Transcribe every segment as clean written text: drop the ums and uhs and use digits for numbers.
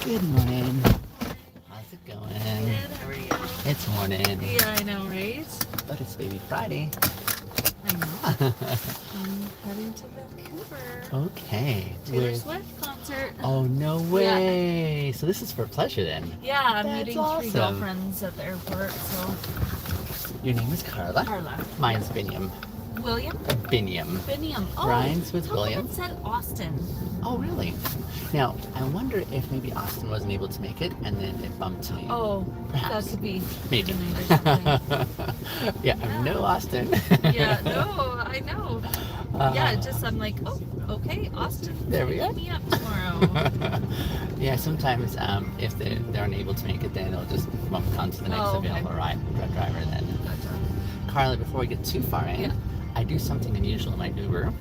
Good morning. How's it going? Good, how are you? It's morning. Yeah, I know, right? But it's Baby Friday. I know. I'm heading to Vancouver. Okay. Taylor Swift concert. Oh, no way. So this is for pleasure then. Yeah, I'm That's meeting awesome. 3 girlfriends at the airport, so. Your name is Carla? Carla. Mine's Biniam. William? Biniam. Biniam. Oh, Rhymes with William. It said Austin. Oh, really? Now, I wonder if maybe Austin wasn't able to make it and then it bumped to you. Oh, Perhaps. that could be. Maybe. Yeah, I know Austin. Yeah, no, I know. Yeah, just I'm like, oh, okay, Austin. There we go. Hit me up tomorrow. Yeah, sometimes if they're unable to make it, then they'll just bump onto the next available driver then. Gotcha. Carla, before we get too far in, Yeah. I do something unusual in my Uber.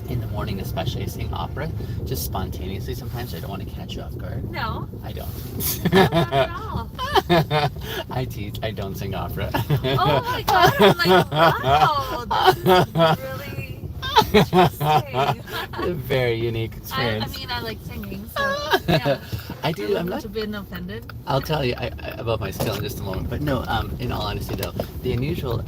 In the morning especially, I sing opera, just spontaneously sometimes. I don't want to catch you off guard. No, I don't. not at all. I tease, I don't sing opera. Oh my god, I'm like, wow, this is really interesting. Very unique I experience. mean, I like singing, so yeah. I do, I'm Would not have been offended. I'll tell you about my skill in just a moment. But no, in all honesty though, the unusual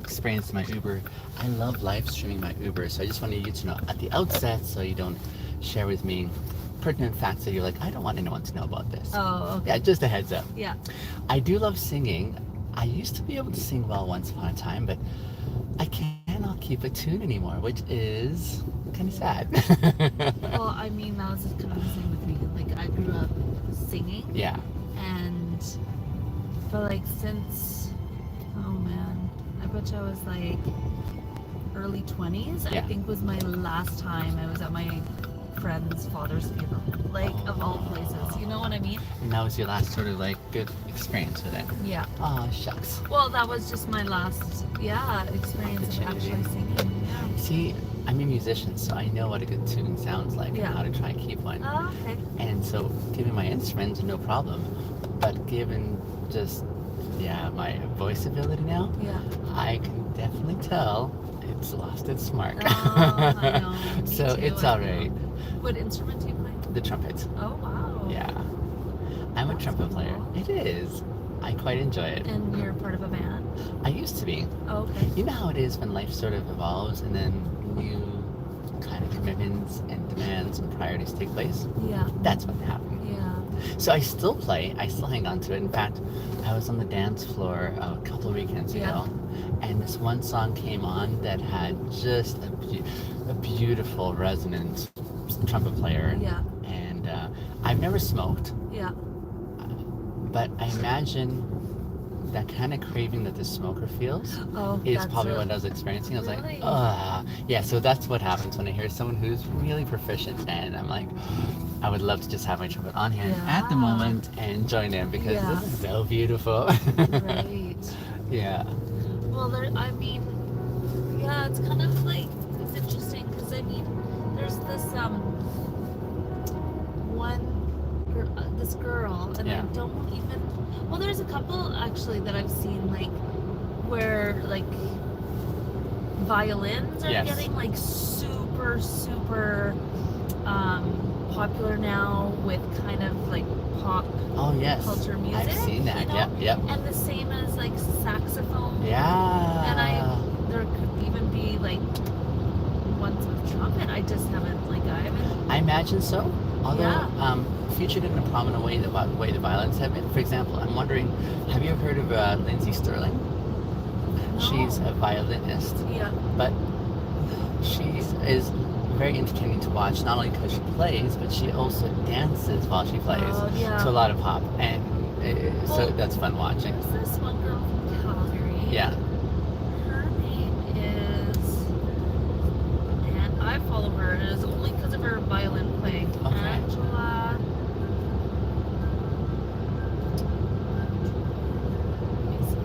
experience in my Uber, I love live streaming my Uber. So I just wanted you to know at the outset so you don't share with me pertinent facts that you're like, I don't want anyone to know about this. Oh, okay. Yeah, just a heads up. Yeah. I do love singing. I used to be able to sing well once upon a time, but I cannot keep a tune anymore, which is kind of sad. Well, I mean, that was just kind of the same with me. Like, I grew up singing. Yeah. But like, since, oh man, I bet you I was like early 20s, Yeah. I think was my last time I was at my friend's father's funeral. Like, of all places. You know what I mean? And that was your last sort of like good experience with it. Yeah. Oh, shucks. Well, that was just my last, experience of actually singing. Yeah. See, I'm a musician, so I know what a good tune sounds like Yeah. and how to try and keep one. Oh, okay. And so, given my instruments, no problem. But given just, my voice ability now, Yeah. I can definitely tell it's lost its mark. Oh, I know. Me So too, it's I alright. know. What instrument do you play? The trumpet. Oh, wow. Yeah. I'm a That's trumpet player. cool. It is. I quite enjoy it. And you're part of a band? I used to be. Oh, okay. You know how it is when life sort of evolves and then new kind of commitments and demands and priorities take place? Yeah. That's what happened. Yeah. So I still play. I still hang on to it. In fact, I was on the dance floor a couple of weekends ago, and this one song came on that had just a beautiful resonant trumpet player. Yeah. And I've never smoked, Yeah. but I imagine that kind of craving that the smoker feels Oh, is that's probably it. what I was experiencing. I was Really? like, yeah. So that's what happens when I hear someone who's really proficient, and I'm like, I would love to just have my trumpet on hand at the Yeah. moment and join in because Yeah. this is so beautiful. Right. Yeah. Well, it's kind of like, it's interesting because I mean, there's this this girl, and Yeah. I don't even. Well, there's a couple actually that I've seen like where like violins are Yes. getting like super popular now with kind of like pop Oh yes. culture music. I've seen that. You know? Yep. And the same as like saxophone. Yeah. And there could even be like ones with trumpet. I haven't. I imagine so. Although Yeah. featured in a prominent way the violins have been. For example, I'm wondering, have you heard of Lindsay Sterling? She's a violinist, Yeah. but she is very entertaining to watch, not only because she plays, but she also dances while she plays Oh, yeah. to a lot of pop, and so Well, that's fun watching. There's this one girl from Calgary. Yeah. Her name is, and I follow her, and it's only because of her violin playing. Okay. Angela. Let me see.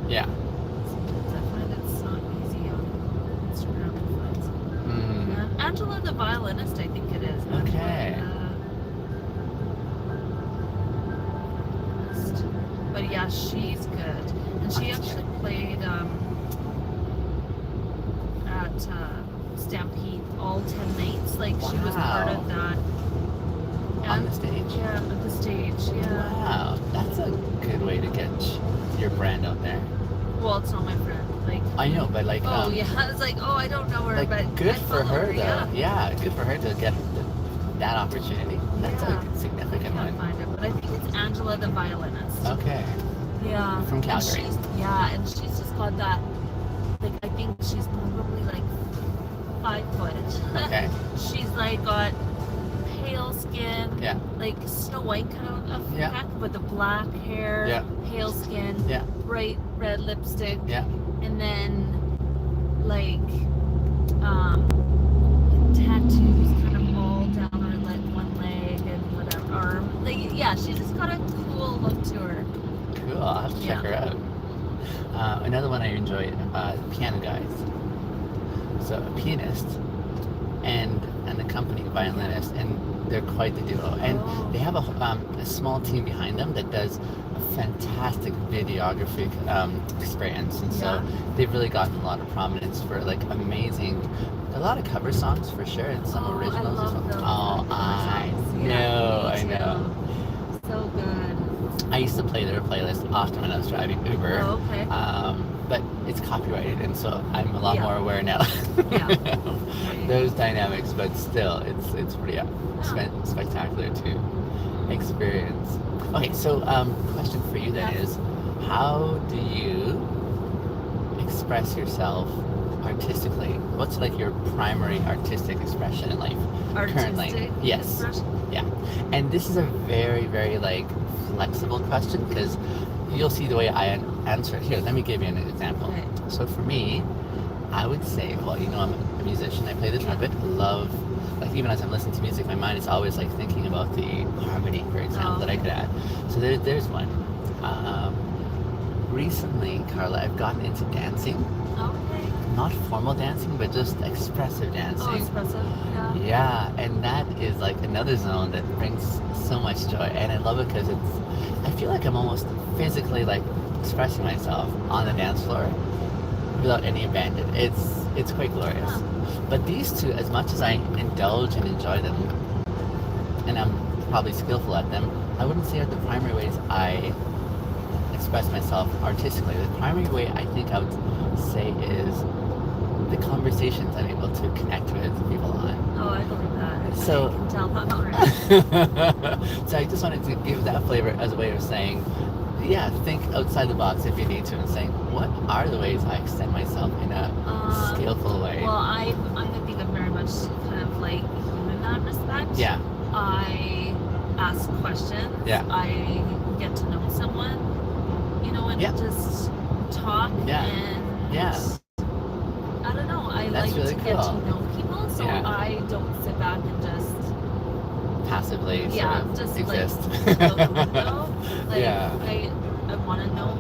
I'm Yeah. trying to. I find it's not easy on Instagram to find someone. Mm. Angela the violinist, I think it is. Okay. But yeah, she's good. And she actually played at Stampede all 10 nights. Like, she was part of Wow. on the stage? Yeah, at the stage. Yeah. Wow, that's a good way to get your brand out there. Well, it's not my friend. Like. I know, but like. Oh yeah, it's like, oh, I don't know her, Like, but good I for follow her, though. Yeah. Yeah, good for her to get that opportunity. That's Yeah. a significant I can't one. find it, but I think it's Angela, the violinist. Okay. Yeah. From Calgary. And she's just got that. Like, I think she's probably like 5 foot. Okay. She's like got pale skin. Yeah. Like Snow White kind of Yeah. effect with the black hair. Yeah. Pale skin. Yeah. Bright red lipstick. Yeah. And then like tattoos kind of all down her like one leg and whatever arm. Like yeah, she's just got a cool look to her. Cool. I'll have to check her out. Another one I enjoy, piano guys. So a pianist and an accompanying violinist, and they're quite the duo. And they have a small team behind them that does a fantastic videography experience, and so they've really gotten a lot of prominence for like amazing, a lot of cover songs for sure, and some originals as well. Oh, I know, I know. So good. I used to play their playlist often when I was driving Uber. Oh, okay. But it's copyrighted, and so I'm a lot more aware now. Yeah. Those dynamics, but still, it's pretty spectacular to experience. Okay, so question for you then is, how do you express yourself artistically? What's like your primary artistic expression in life currently? Artistic Yes. expression? Yeah. And this is a very, very like flexible question because you'll see the way I answer it. Here, let me give you an example. Okay. So for me, I would say, well, you know, I'm a musician. I play the trumpet. Love, like even as I'm listening to music, my mind is always like thinking about the harmony, for example, that I could add. So there's one. Recently, Carla, I've gotten into dancing. Okay. Not formal dancing, but just expressive dancing. Oh, expressive. Yeah. Yeah, and that is like another zone that brings so much joy, and I love it because I feel like I'm almost physically like expressing myself on the dance floor without any abandon. It's quite glorious. But these two, as much as I indulge and enjoy them, and I'm probably skillful at them, I wouldn't say are the primary ways I express myself artistically. The primary way I think I would say is the conversations I'm able to connect with people on. Oh, I believe that. So, I can tell that already. So I just wanted to give that flavor as a way of saying, yeah, think outside the box if you need to, and saying, what are the ways I extend myself in a skillful way? Well, I think I'm very much kind of like you in that respect. Yeah. I ask questions. Yeah. I get to know someone, you know, and just talk. Yeah. And Yeah. I don't know. I That's like really to get cool. to know people, so I don't sit back and just passively sort of just exist. like out the window. Like, Yeah. I want to know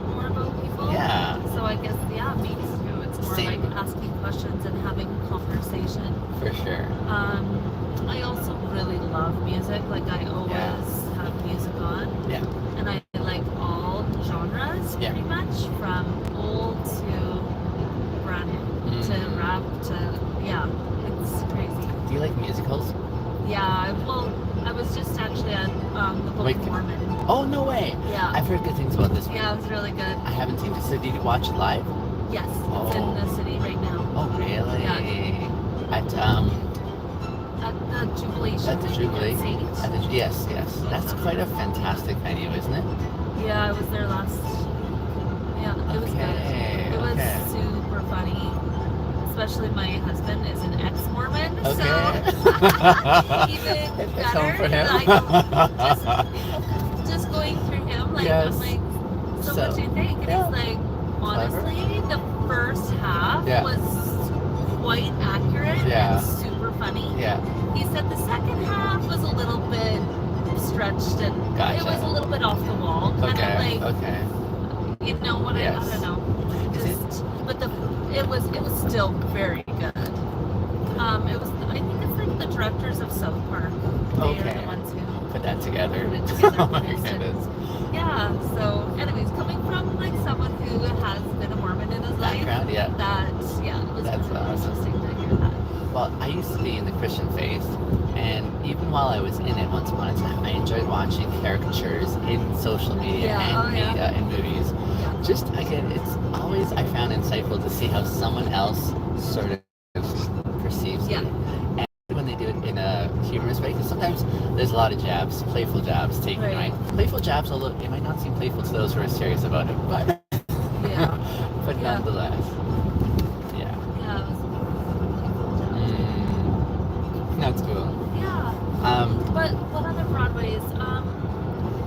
more about people. Yeah. So I guess maybe so. It's more Same. like asking questions and having conversation. For sure. I also really love music. Like I always have music on. Yeah. And I like all genres pretty much, from old to brand new to rap to it's crazy. Do you like musicals? Yeah, well, I was just actually at the Book of Mormon. Oh, no way. Yeah. I've heard good things about this one. Yeah, it was really good. I haven't seen it. So did you watch it live? Yes, it's in the city right now. Oh, really? Yeah. At the Jubilation. At the Jubilee. At St. Yes. That's quite a fantastic venue, isn't it? Yeah, I was there last. Yeah, it was good. It was super funny. Especially my husband is an ex-Mormon, so even It's better. home for him. Just going through him, like Yes. I'm like, so what do you think? And he's like, honestly, the first half was quite accurate and super funny. Yeah. He said the second half was a little bit stretched and it was a little bit off the wall. Kind of like, you know what? I don't know. But it was still very good. It was, I think it's like the directors of South Park. They are the ones who put that together. Put it together. Oh my goodness. Yeah. So, anyways, coming from like someone who has been a Mormon in his life, That's it was awesome. interesting to hear that. Well, I used to be in the Christian faith, And even while I was in it once upon a time, I enjoyed watching caricatures in social media and media and movies. Just again, it's always I found insightful to see how someone else sort of perceives it. And when they do it in a humorous way, because sometimes there's a lot of jabs, playful jabs taken, right? Playful jabs, although it might not seem playful to those who are serious about it, but but nonetheless. Yeah. Yeah, it was That's cool. Yeah. But what other Broadways?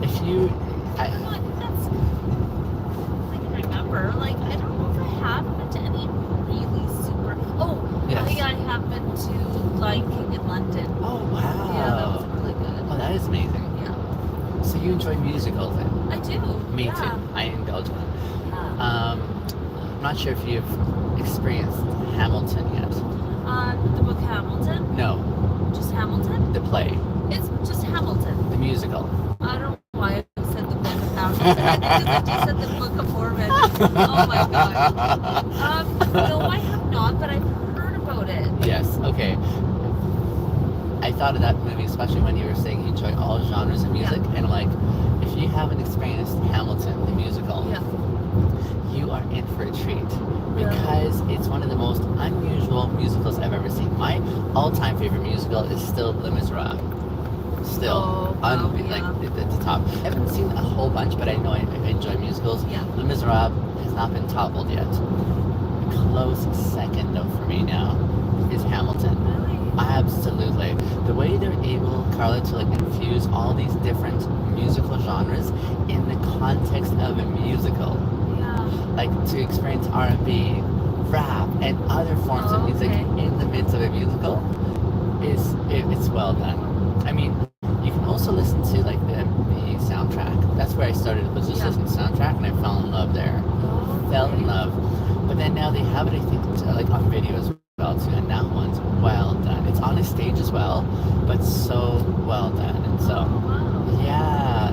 If you, I don't know. I think that's. I can remember. Like, I don't know if I have been to any really super. Oh, yes. I have been to Lion King in London. Oh wow. Yeah, that was really good. Oh, that is amazing. Yeah. So you enjoy musicals then? I do. Me too. I indulge in. I'm not sure if you've experienced Hamilton yet. The book Hamilton? No. Just Hamilton? The play. It's just Hamilton. The musical. I don't know why I said the book of Hamilton. I think it's just said the book of Mormon. Oh my god. No, I have not, but I've heard about it. Yes. Okay. I thought of that movie, especially when you were saying you enjoy all genres of music, and I'm like, if you haven't experienced Hamilton, the musical, you are in for a treat. Because it's one of the most unusual musicals I've ever seen. My all-time favorite musical is still Les Miserables. Still, like at the top. I haven't seen a whole bunch, but I know I enjoy musicals. Les Miserables has not been toppled yet. A close second, though, for me now is Hamilton. Really? Absolutely. The way they're able, Carla, to like infuse all these different musical genres in the context of a musical. Like to experience R&B, rap, and other forms of music in the midst of a musical it's well done. I mean, you can also listen to like the soundtrack. That's where I started, was just listening to soundtrack, and I fell in love there. Fell in love. But then now they have it, I think, like on video as well too, and that one's well done. It's on a stage as well, but so well done. And so,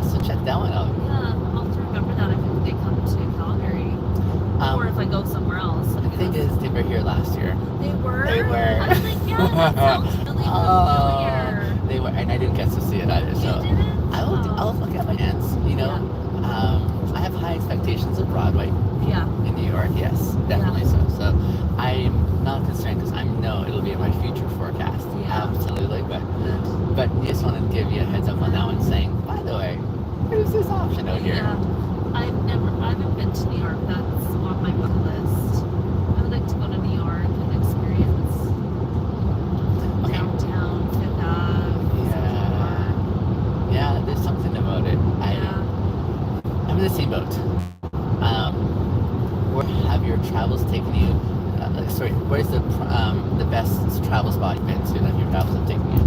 so check that one out. Yeah, I'll have to remember that if they come to Calgary. Or if I go somewhere else. The thing is, they were here last year. They were? They were. I was like, that sounds really familiar. They were, and I didn't get to see it either. So you didn't? I'll look at my hands. You know, I have high expectations of Broadway. In New York, yes, definitely so. So I'm not concerned because I know it'll be in my future forecast. Absolutely, but just want to give you a heads up on that one, saying, by the way, there's this option out here. I haven't been to New York. That's on my bucket list. I would like to go to New York and experience downtown Fifth Ave. Yeah, there's something about it. I'm in the same boat. Where have your travels taken you? Where's the best travel spot you've been to that your travels have taken you?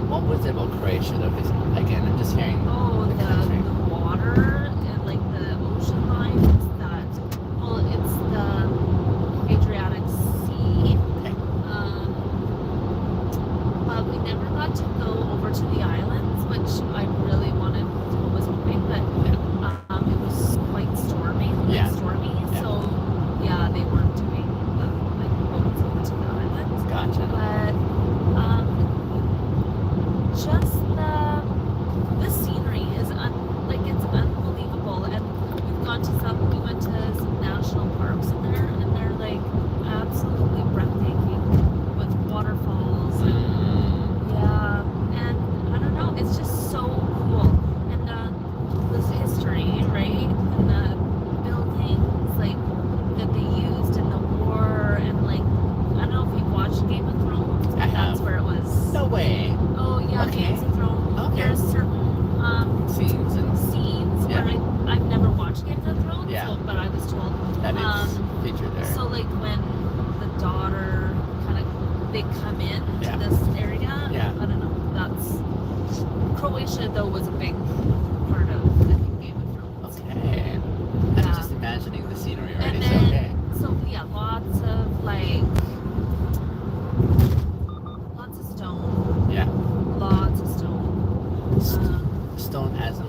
What was it about Croatia though? Because again, I'm just hearing the water and like the ocean lines. It's the Adriatic Sea. But we never got to go over to the islands, which I really was hoping, but it was quite stormy. So they weren't doing like boats over to the islands. Gotcha. But just the scenery Croatia, though, was a big part of, I think, Game of Thrones. Okay. Yeah. I'm just imagining the scenery already, And so then, okay. so yeah, lots of stone. Yeah. Lots of stone. Stone as in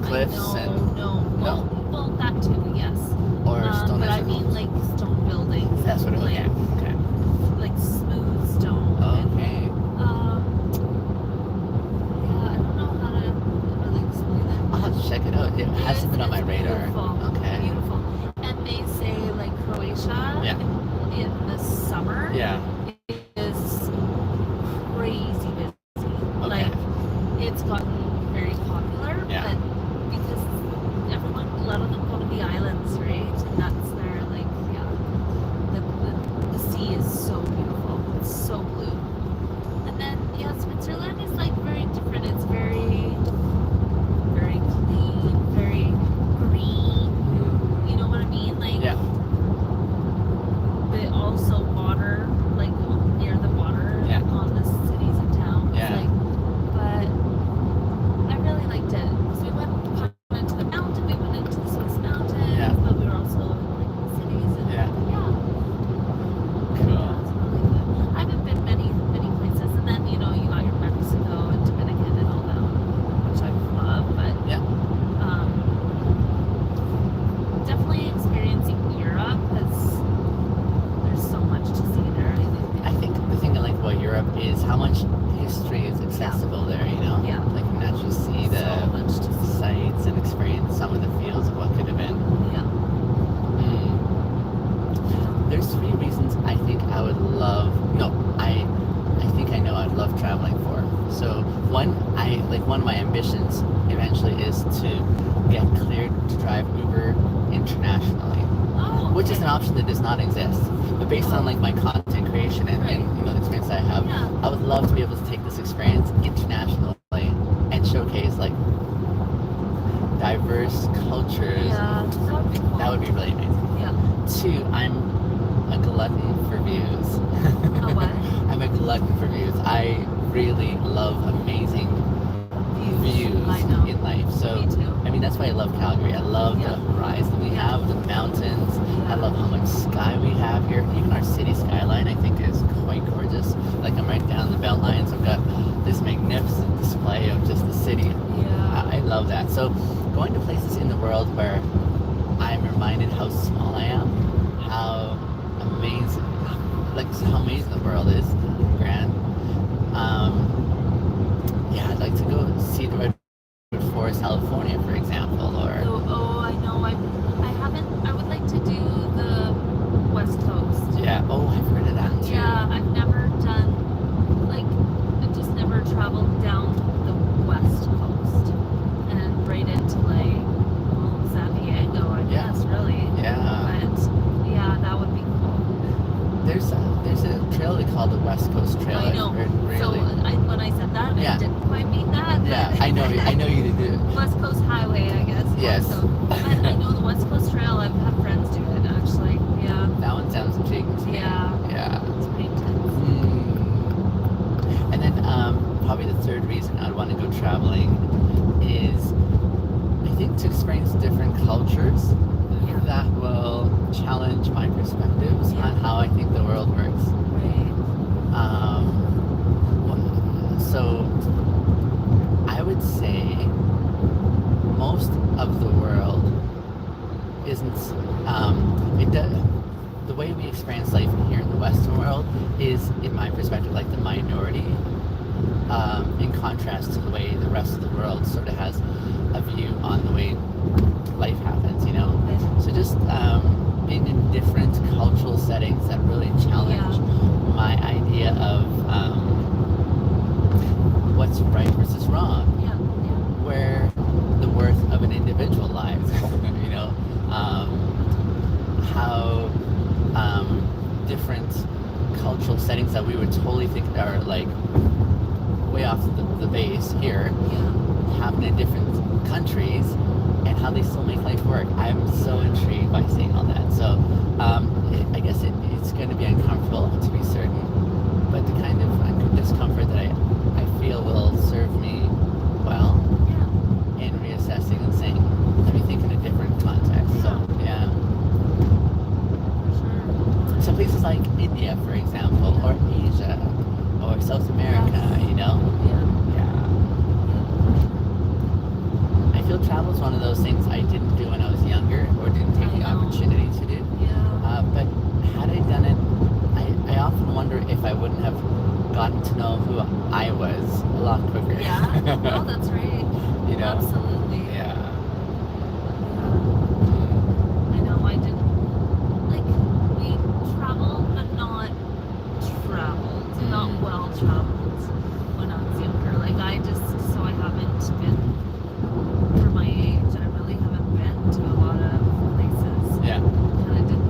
cliffs and... No. Well, that too, yes. Or stone but as I in mean homes. like stone buildings. That's what it was, okay. Like smooth stone. Okay. Yeah, I don't know how to really explain it. I'll have to check it out. It hasn't been on my radar. Beautiful. Okay. Beautiful. And they say like Croatia in the summer is crazy busy. Okay. Like it's gotten very popular, but because a lot of them go to the islands, right? And that's their the sea is so beautiful. It's so blue. And then Switzerland is like very different. It's very, very clean, very green. You know what I mean? Like they also water, like near the water on the cities and towns. But I really liked it. So we went into the mountain, we went into the Swiss mountains, but we were also in the cities and Cool. It's really good. I haven't been many places, and then you got your Mexico and Dominican and all that, which I love. But definitely experiencing Europe because there's so much to see there. I think the thing I like about Europe is how much history is accessible there, Yeah. Like you can actually see the So much to see. sights and experience some of the feels of what could have been. Yeah. There's 3 reasons I think I would love, I think I know I'd love traveling for. So one of my ambitions eventually is to get cleared to drive Uber internationally. Oh, Which is an option that does not exist. But based on my content creation and the experience I have, I would love to be able to take this experience internationally and showcase diverse cultures. Yeah, that would be cool. That would be really amazing. Yeah. 2, I'm a glutton for views. A what? I'm a glutton for views. I really love amazing views in life. So, Me too. I mean, that's why I love Calgary. I love the horizon we have, the mountains. I love how much sky we have here. Even our city skyline, I think, is quite gorgeous. Like, I'm right down the Beltline, so I've got this magnificent display of just the city. Yeah. I love that. So, going to places in the world where I'm reminded how small I am, how amazing the world is, grand. I'd like to go see the Redwood Forest, California, for example, or... I know. I would like to do the West Coast. Yeah. Oh, I've heard of that too. Yeah, I've never done, I just never traveled down the West Coast and right into San Diego, I guess, really. Yeah. But yeah, that would be cool. There's a trail they call the West Coast Trail. I know. So when I said that, I didn't quite mean that. Yeah, I know you did it. West Coast Highway, I guess. Yes. So I know the West Coast Trail. I've had friends do it actually. Yeah. That one sounds intriguing to me. Yeah. It's pretty intense. And then probably the 3rd reason I'd want to go traveling is, I think, to experience different cultures that will challenge my perspectives on how I think the world works. Right. So I would say most of the world isn't the way we experience life here in the Western world is, in my perspective, like the minority, in contrast to the way the rest of the world sort of has a view on the way life happens, So just being in different cultural settings that really challenge my idea of what's right versus wrong, where the worth of an individual lies, how different cultural settings that we would totally think are way off the base here happen in different countries, and how they still make life work. I'm so intrigued by seeing all that. So I guess it's going to be uncomfortable, to be certain, but the kind of discomfort that I feel will serve me No, that's right. You know? Absolutely. Yeah. I know. I didn't like we traveled, but not traveled, not well traveled when I was younger. Like I haven't been for my age. I really haven't been to a lot of places. Yeah. Kind of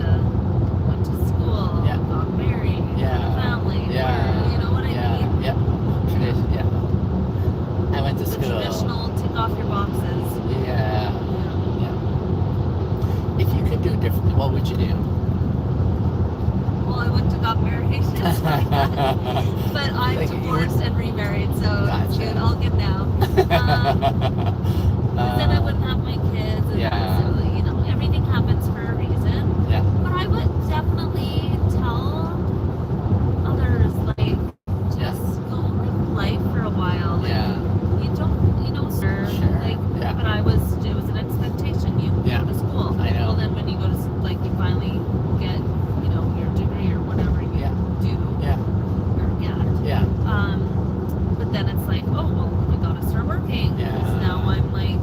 went to school, Yeah. got married, Yeah. had a family. Yeah. Where, you know what I mean? Yeah. Tradition. Yeah. I went to The school. traditional tick off your boxes. Yeah. Yeah. If you could do it differently, what would you do? Well, I went to got married, but I'm Like, divorced and remarried, so Gotcha. it's good. All good now. Then I wouldn't have my kids, and Yeah. so, you know, everything happens for a reason. Yeah. But I would definitely tell others, like, just go live life for a while. Like, Yeah. you don't, sure. Like, Yeah. but it was an expectation. You Yeah. go to school. I know. Well, then when you go to, like, you finally get, your degree or whatever you do. Yeah. Or get. Yeah. But then it's like, oh, well, I gotta start working. Yeah. Because now I'm, like,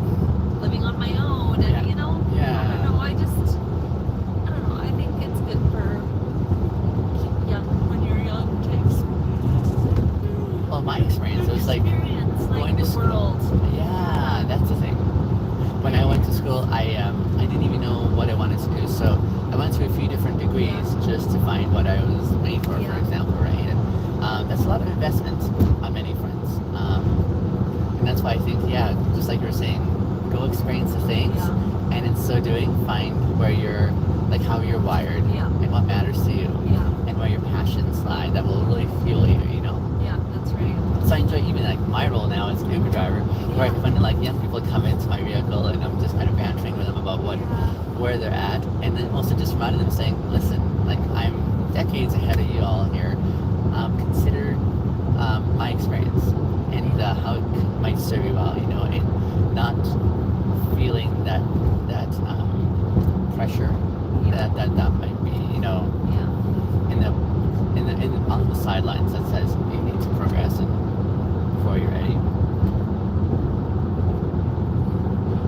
living on my own. And, Yeah. Yeah. I don't know. I don't know. I think it's good for when you're young to Well, my experience was like experience, like, going to the school. world. Yeah, that's the thing. When I went to school, I didn't even know what I wanted to do, so I went through a few different degrees just to find what I was made for example, right? And that's a lot of investment on many fronts, and that's why I think, just like you were saying, go experience the things, and in so doing, find where you're, like how you're wired, and what matters to you, and where your passions lie that will really fuel you, Yeah, that's right. So I enjoy even like my role now as an Uber driver, where I find like young people come into my vehicle and I'm just kind of bantering with them about where they're at, and then also just reminding them, saying, listen, like I'm decades ahead of you all here. Consider my experience and how it might serve you well, and not feeling that pressure that might be, on the sidelines that says you need to progress and before you're ready.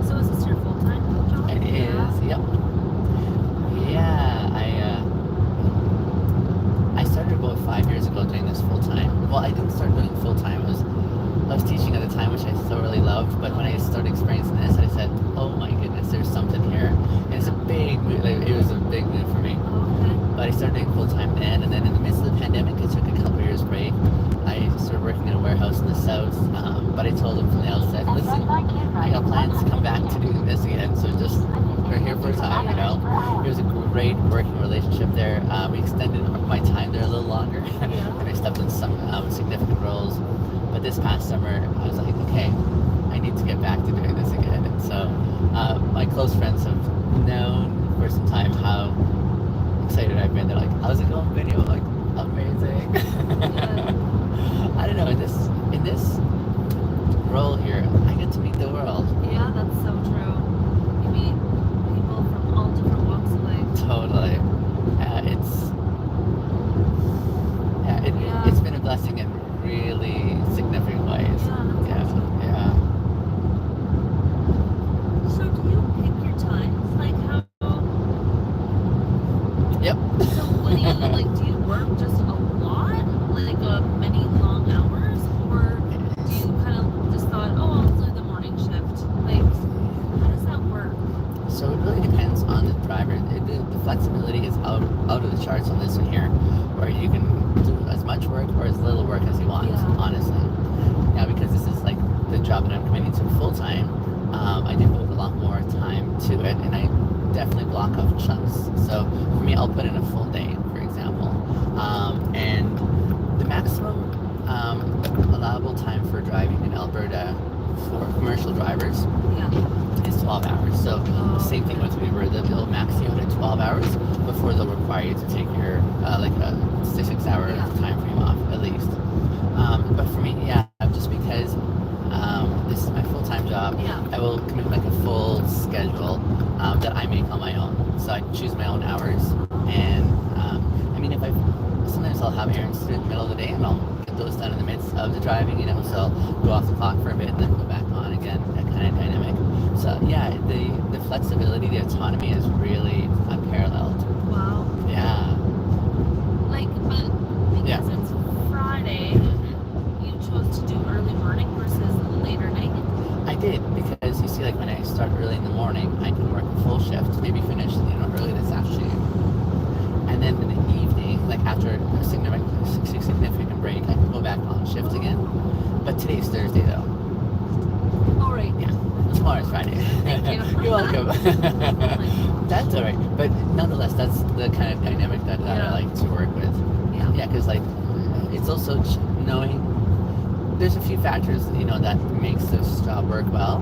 So is this your full-time job? It is, yep. Yeah, I started about 5 years ago doing this full time. Well, I didn't start doing full time. I was teaching at the time, which I thoroughly loved. But when I started experiencing this, I said, "Oh my goodness, there's something here." And it's a big move. It was a big move for me. Okay. But I started doing full time then, and then in the midst of the pandemic, I took a couple years break. I started working in a warehouse in the south. But I told them from the outset, "Listen, I got plans to come back to do this again. So just we're here for a time, It was a great working relationship there. We extended my time there a little longer, and I stepped in some significant roles. But this past summer, I was like, okay, I need to get back to doing this again. And so my close friends have known for some time how excited I've been. They're like, how's it going, video? I'm like, amazing. I don't know, in this role here, I get to meet the world. Yeah, that's so true. You meet people from all different walks of life. Totally. It's been a blessing in really significant ways. Yeah. So do you pick your times? Like how? Yep. So what do you work just a lot? Like many long hours? Or do you kind of just thought, oh, I'll do the morning shift? Like, how does that work? So it really depends on the driver. The flexibility is out of the charts on this one here, where you can do as much work or as little work as you want, honestly. Now, because this is like the job that I'm committing to full time, I devote a lot more time to it, and I definitely block off chunks. So for me, I'll put in a full day, for example, and the maximum allowable time for driving in Alberta for commercial drivers is 12 hours. So same thing with Uber, they'll max you out at 12 hours before they'll require you to take your like a 6-hour time frame off at least. But for me, just because this is my full-time job, I will commit like a full schedule that I make on my own. So I choose my own hours, and I mean, if sometimes I'll have errands to do in the middle of the day, and I'll get goes down in the midst of the driving, so I'll go off the clock for a bit and then go back on again, that kind of dynamic. So yeah, the flexibility, the autonomy is really unparalleled. Wow. Yeah. But because it's Friday, you chose to do early morning versus later night? I did, because you see, like when I start early in the morning, I can work a full shift, maybe finish, early this afternoon. And then in the evening, like after a significant break, I can go back on shift again. But today's Thursday though. Oh, right. Yeah. Tomorrow's Friday. Thank you. You're welcome. That's all right. But nonetheless, that's the kind of dynamic that I like to work with. Yeah. Yeah, because it's also knowing there's a few factors, that makes this job work well.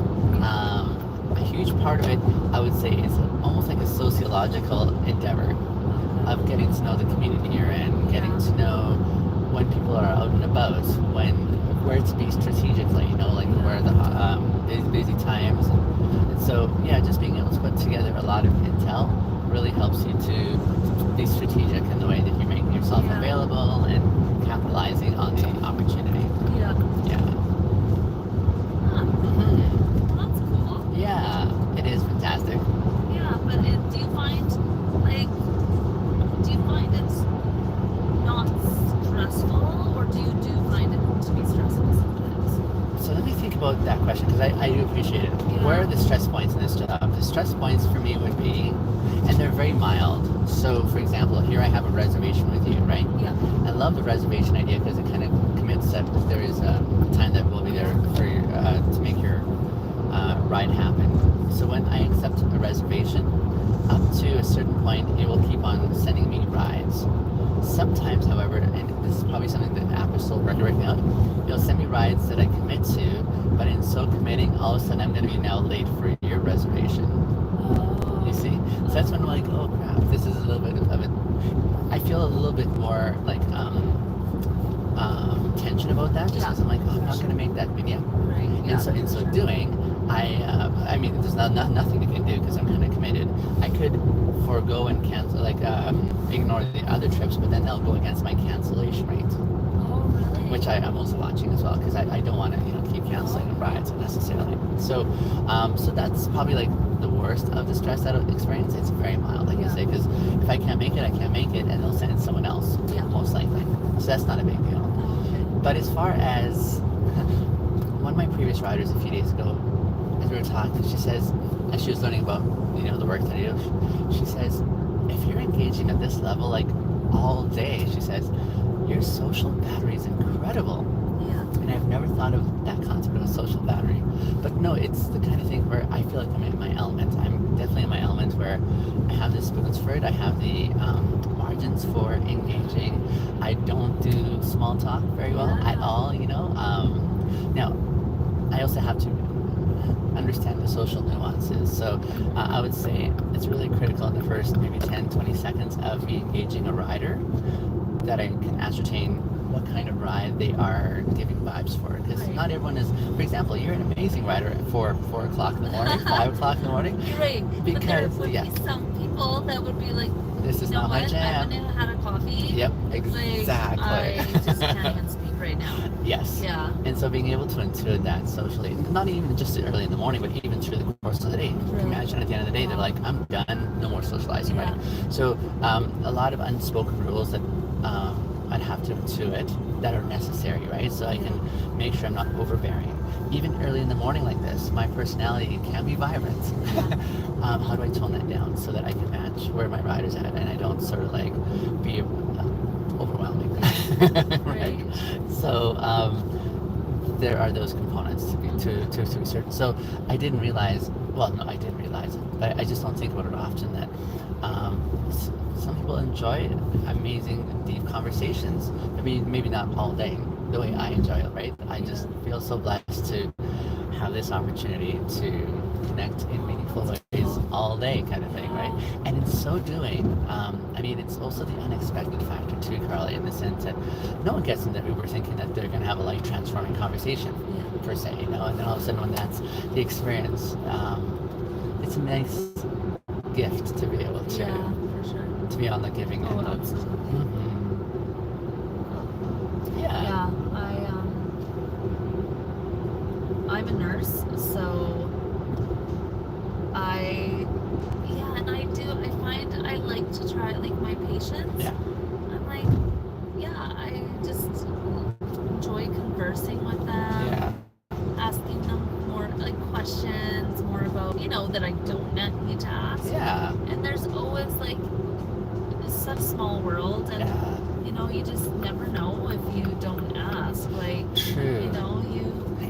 A huge part of it, I would say, is almost like a sociological endeavor of getting to know the community you're in, getting to know when people are out and about, where to be strategically, like where the busy times. And so, yeah, just being able to put together a lot of intel really helps you to be strategic in the way that you're making yourself available and capitalizing on the opportunity. Yeah. Yeah. That's cool. Yeah, it is fantastic. Yeah, but do you find it's not stressful, or do you find it to be stressful sometimes? So let me think about that question, because I do appreciate it. Yeah. Where are the stress points in this job? The stress points for me would be, and they're very mild. So, for example, here I have a reservation with you, right? Yeah. I love the reservation idea because it kind of commits that there is a time that we'll be there for to make your ride happen. So when I accept a reservation, up to a certain point, it will keep on sending me rides. Sometimes, however, and this is probably something that the app is still working out, it'll send me rides that I commit to, but in so committing, all of a sudden I'm going to be now late for your reservation. You see? So that's when I'm like, oh crap, this is a little bit of it. I feel a little bit more like tension about that, just because I'm like, oh, I'm not going to make that vignette. Right. Yeah. And so in so doing, I mean, there's nothing you can do because I'm kind of committed. I could forego and cancel, ignore the other trips, but then they'll go against my cancellation rate. Oh, really? Which I'm also watching as well, because I don't want to, keep canceling rides unnecessarily. So, so that's probably like the worst of the stress that I experience. It's very mild, like you say, because if I can't make it, I can't make it, and they'll send someone else, most likely. So that's not a big deal. But as far as one of my previous riders a few days ago, as we were talking, she says, as she was learning about, the work that I do, she says, if you're engaging at this level, like all day, she says, your social battery is incredible. Yeah. And I've never thought of that concept of a social battery. But no, it's the kind of thing where I feel like I'm in my element. I'm definitely in my element where I have the spoons for it. I have the margins for engaging. I don't do small talk very well at all, Now, I also have to understand the social nuances. So I would say it's really critical in the first maybe 10, 20 seconds of me engaging a rider that I can ascertain what kind of ride they are giving vibes for. Because not everyone is, for example, you're an amazing rider at 4 o'clock in the morning, 5 o'clock in the morning. You're right. Because, but there would be some people that would be like, this is not my jam. I went and had a coffee. Yep, exactly. I just can't even speak right now. Yes. Yeah. And so being able to intuit that socially, not even just early in the morning, but even through the course of the day. Right. Imagine at the end of the day, they're like, I'm done, no more socializing, right? So a lot of unspoken rules that I'd have to intuit that are necessary, right? So I can make sure I'm not overbearing. Even early in the morning like this, my personality can be vibrant. How do I tone that down so that I can match where my rider's at and I don't sort of like be overwhelming, right? So there are those components to be certain. So I didn't realize, well, no, I did realize it, but I just don't think about it often that some people enjoy amazing, deep conversations. Maybe not all day, the way I enjoy it, right? I just feel so blessed to have this opportunity to connect in meaningful ways all day, kind of thing, right? And in so doing, it's also the unexpected factor too, Carly, in the sense that no one gets in that we were thinking that they're going to have a life-transforming conversation, per se, and then all of a sudden when that's the experience, it's a nice gift to be able to, to be on the giving end. Absolutely. Yeah, I'm a nurse, so I find I like to try, like, my patients. Yeah. I'm like, yeah, I just enjoy conversing with them. Yeah. Asking them more, like, questions, more about, that I don't need to ask. Yeah. And there's always, like, such a small world, and you just never know if you don't ask. Like, true.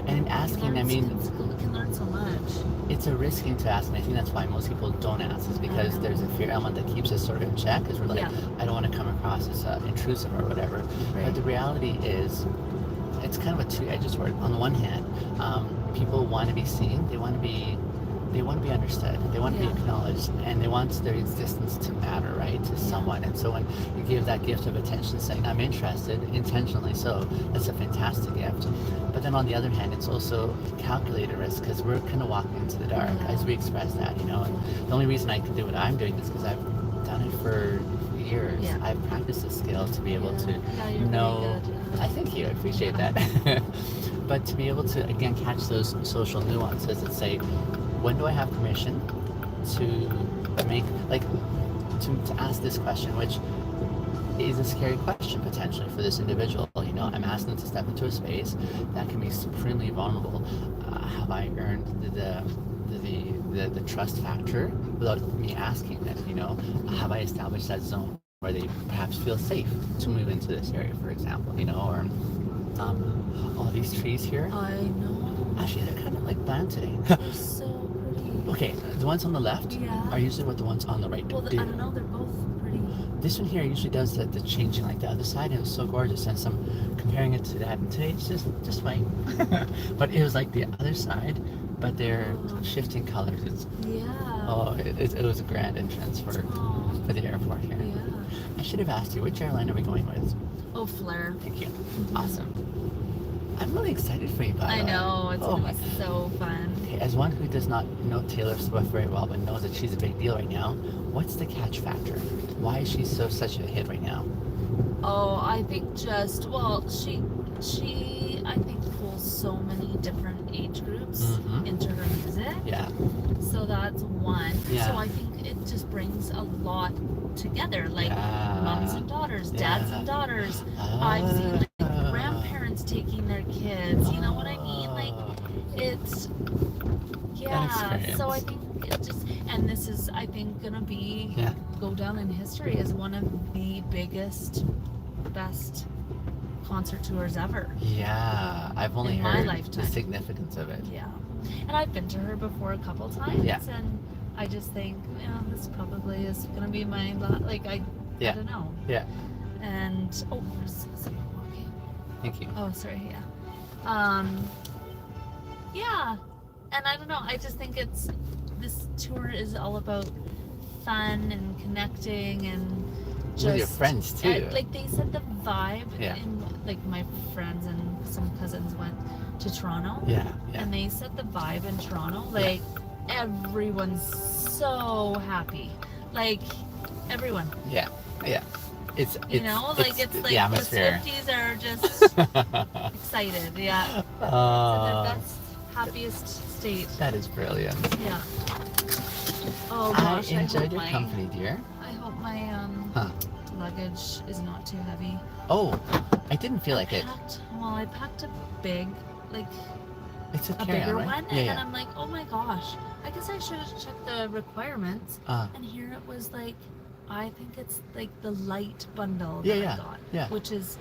And asking, can learn so much. It's a risky to ask, and I think that's why most people don't ask, is because there's a fear element that keeps us sort of in check, because we're like, I don't want to come across as intrusive or whatever. Right. But the reality is, it's kind of a two-edged sword. On the one hand, people want to be seen, they want to be understood, they want to be acknowledged, and they want their existence to matter, right, to someone. And so when you give that gift of attention, saying I'm interested, intentionally so, that's a fantastic gift. But then on the other hand, it's also calculated risk, because we're kind of walking into the dark as we express that, and the only reason I can do what I'm doing is because I've done it for years. I've practiced the skill to be able to know. I thank you, I appreciate that. But to be able to, again, catch those social nuances that say, when do I have permission to make, like, to ask this question, which is a scary question potentially for this individual. I'm asking them to step into a space that can be supremely vulnerable. Have I earned the trust factor without me asking them? Have I established that zone where they perhaps feel safe to move into this area, for example? Or all these trees here. I know. Actually, they're kind of like planting. They're so pretty. Okay, the ones on the left are usually what the ones on the right do. Well, I don't know. They're both pretty. This one here usually does the changing, like the other side, and it was so gorgeous. And so I'm comparing it to that, and today it's just fine. But it was like the other side, but they're shifting colors. It was a grand entrance for the airport here. I should have asked you, which airline are we going with? Oh, Flair. Thank you. Awesome. I'm really excited for you, by the way. I know, it's gonna be so fun. Okay, as one who does not know Taylor Swift very well, but knows that she's a big deal right now, what's the catch factor? Why is she such a hit right now? Oh, I think she I think pulls so many different age groups into her music. Yeah. So that's one. Yeah. So I think it just brings a lot together, like moms and daughters, dads and daughters. I've seen, like, grandparents taking their kids. You know what I mean? Like, it's so I think it just, and this is, I think, gonna be go down in history as one of the biggest, best concert tours ever. Yeah, I've only heard the significance of it. Yeah, and I've been to her before a couple times, and I just think, this probably is gonna be my I don't know. Yeah. And there's someone walking. Thank you. Oh, sorry. Yeah. And I don't know. I just think this tour is all about fun and connecting and just with your friends too. Like they said, the vibe. In, like, my friends and some cousins went to Toronto. Yeah. And they said the vibe in Toronto, like everyone's so happy. Like everyone. Yeah. It's the atmosphere. Swifties are just excited. Yeah. It's their best, happiest state. That is brilliant. Yeah. Oh gosh, I enjoyed your company, dear. I hope my luggage is not too heavy. Oh, I didn't feel like it. I packed a big, like, it's a bigger right? one, and then I'm like, oh my gosh, I guess I should have checked the requirements. And here it was like, I think it's like the light bundle that I got. Yeah. Which is,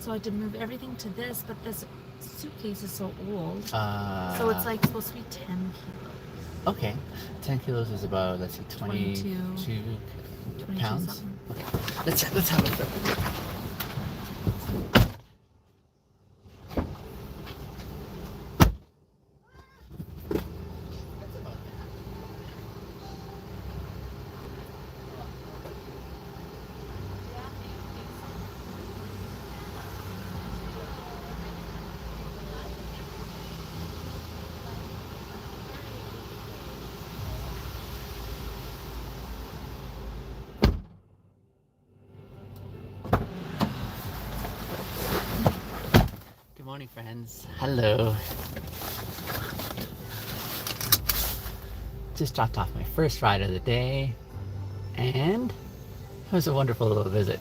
so I had to move everything to this, but this suitcase is so old. So it's like supposed to be 10 kilos. Okay. 10 kilos is about, let's see, 22 pounds? Something. Okay. Let's have a look. morning, friends. Hello. Just dropped off my first ride of the day, and it was a wonderful little visit.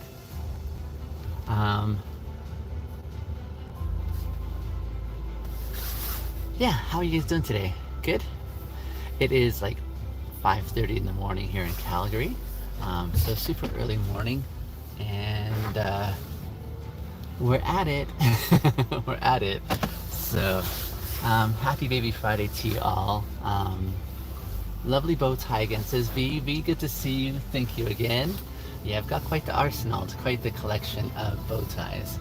Yeah, how are you guys doing today? Good? It is like 5:30 in the morning here in Calgary, so super early morning, and we're at it. We're at it. So, happy Baby Friday to you all. Lovely bow tie again, says V. V, good to see you. Thank you again. Yeah, I've got quite the arsenal. It's quite the collection of bow ties.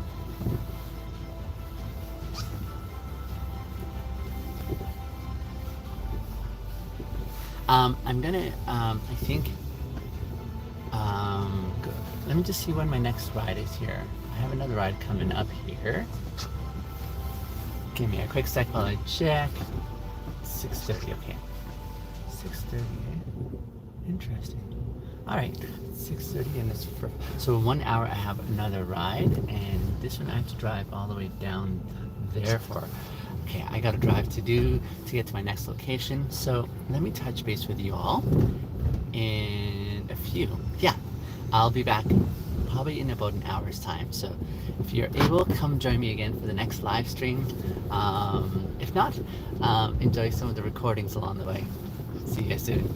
I'm gonna, I think, let me just see when my next ride is here. I have another ride coming up here. Give me a quick sec while I check. 6:30, okay. 6:30, interesting. All right, 6:30, and it's for, so in 1 hour I have another ride, and this one I have to drive all the way down there for. Okay, I got to drive to get to my next location. So let me touch base with you all in a few. Yeah, I'll be back probably in about an hour's time. So if you're able, come join me again for the next live stream. If not, enjoy some of the recordings along the way. See you guys soon.